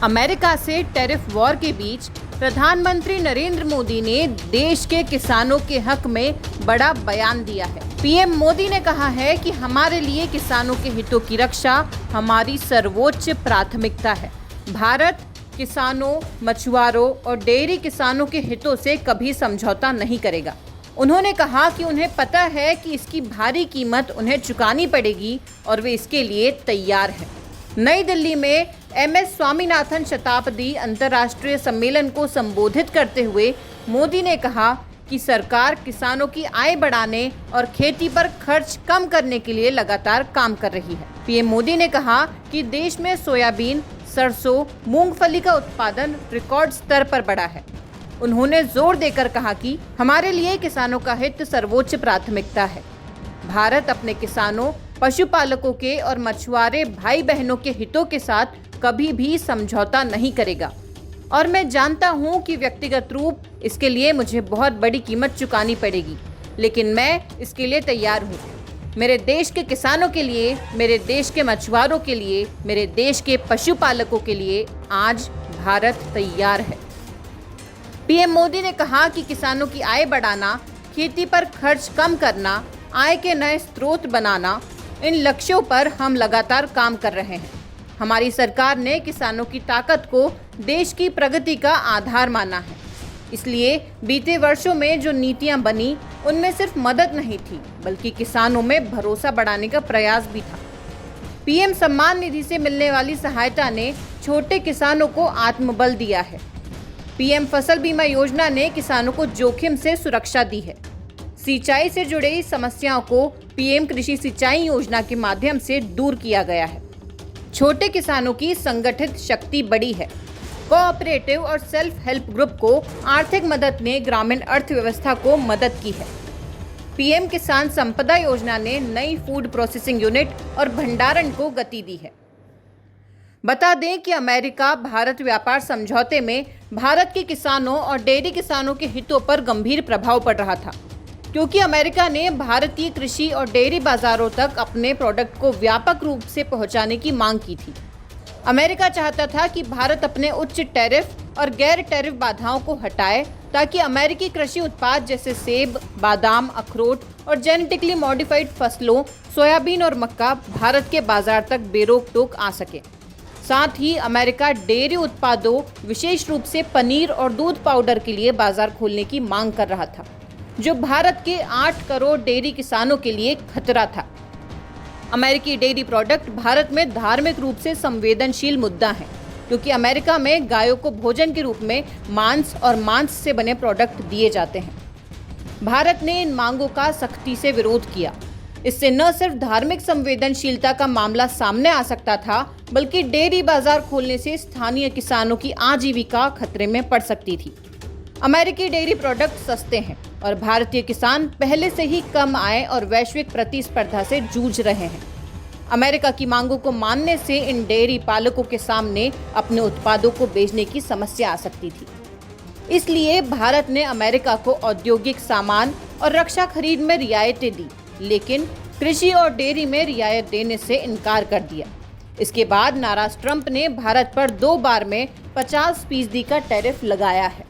America से tariff war के बीच प्रधानमंत्री नरेंद्र मोदी ने देश के किसानों के हक में बड़ा बयान दिया है। पीएम मोदी ने कहा है कि हमारे लिए किसानों के हितों की रक्षा हमारी सर्वोच्च प्राथमिकता है। भारत किसानों, मछुआरों और डेयरी किसानों के हितों से कभी समझौता नहीं करेगा। उन्होंने कहा कि उन्हें पता है कि इसकी भारी कीमत उन्हें चुकानी पड़ेगी और वे इसके लिए तैयार हैं। नई दिल्ली में एमएस स्वामीनाथन शताब्दी अंतर्राष्ट्रीय सम्मेलन को संबोधित करते हुए मोदी ने कहा कि सरकार किसानों की आय बढ़ाने और खेती पर खर्च कम करने के लिए लगातार काम कर रही है। पीएम मोदी ने कहा कि देश में सोयाबीन, सरसों, मूंगफली का उत्पादन रिकॉर्ड स्तर पर बढ़ा है। उन्होंने जोर देकर कहा कि हमारे लिए किसानों का हित सर्वोच्च प्राथमिकता है। भारत अपने किसानों, पशुपालकों के और मछुआरे भाई बहनों के हितों के साथ कभी भी समझौता नहीं करेगा और मैं जानता हूं कि व्यक्तिगत रूप इसके लिए मुझे बहुत बड़ी कीमत चुकानी पड़ेगी, लेकिन मैं इसके लिए तैयार हूं। मेरे देश के किसानों के लिए, मेरे देश के मछुआरों के लिए, मेरे देश के पशुपालकों के लिए आज भारत तैयार है। पीएम मोदी ने कहा कि किसानों की आय बढ़ाना, खेती पर खर्च कम करना, आय के नए स्रोत बनाना, इन लक्ष्यों पर हम लगातार काम कर रहे हैं। हमारी सरकार ने किसानों की ताकत को देश की प्रगति का आधार माना है। इसलिए बीते वर्षों में जो नीतियां बनी उनमें सिर्फ मदद नहीं थी, बल्कि किसानों में भरोसा बढ़ाने का प्रयास भी था। पीएम सम्मान निधि से मिलने वाली सहायता ने छोटे किसानों को आत्मबल दिया है। पीएम फसल बीमा योजना ने किसानों को जोखिम से सुरक्षा दी है। सिंचाई से जुड़ी समस्याओं को पीएम कृषि सिंचाई योजना के माध्यम से दूर किया गया है। छोटे किसानों की संगठित शक्ति बढ़ी है। कोऑपरेटिव और सेल्फ हेल्प ग्रुप को आर्थिक मदद ने ग्रामीण अर्थव्यवस्था को मदद की है। पीएम किसान संपदा योजना ने नई फूड प्रोसेसिंग यूनिट और भंडारण को गति दी है। बता दें कि अमेरिका भारत व्यापार समझौते में भारत के किसानों और डेयरी किसानों के हितों पर गंभीर प्रभाव पड़ रहा था, क्योंकि अमेरिका ने भारतीय कृषि और डेयरी बाजारों तक अपने प्रोडक्ट को व्यापक रूप से पहुंचाने की मांग की थी। अमेरिका चाहता था कि भारत अपने उच्च टैरिफ और गैर टैरिफ बाधाओं को हटाए ताकि अमेरिकी कृषि उत्पाद जैसे सेब, बादाम, अखरोट और जेनेटिकली मॉडिफाइड फसलों, सोयाबीन और मक्का भारत के बाजार तक बेरोक टोक आ सके। साथ ही अमेरिका डेयरी उत्पादों, विशेष रूप से पनीर और दूध पाउडर के लिए बाजार खोलने की मांग कर रहा था, जो भारत के 8 करोड़ डेयरी किसानों के लिए खतरा था। अमेरिकी डेयरी प्रोडक्ट भारत में धार्मिक रूप से संवेदनशील मुद्दा है, क्योंकि अमेरिका में गायों को भोजन के रूप में मांस और मांस से बने प्रोडक्ट दिए जाते हैं। भारत ने इन मांगों का सख्ती से विरोध किया। इससे न सिर्फ धार्मिक संवेदनशीलता का मामला सामने आ सकता था, बल्कि डेयरी बाजार खोलने से स्थानीय किसानों की आजीविका खतरे में पड़ सकती थी। अमेरिकी डेयरी प्रोडक्ट सस्ते हैं और भारतीय किसान पहले से ही कम आय और वैश्विक प्रतिस्पर्धा से जूझ रहे हैं। अमेरिका की मांगों को मानने से इन डेयरी पालकों के सामने अपने उत्पादों को बेचने की समस्या आ सकती थी। इसलिए भारत ने अमेरिका को औद्योगिक सामान और रक्षा खरीद में रियायतें दी, लेकिन कृषि और डेयरी में रियायत देने से इनकार कर दिया। इसके बाद नाराज ट्रंप ने भारत पर 2 बार में 50% का टैरिफ लगाया है।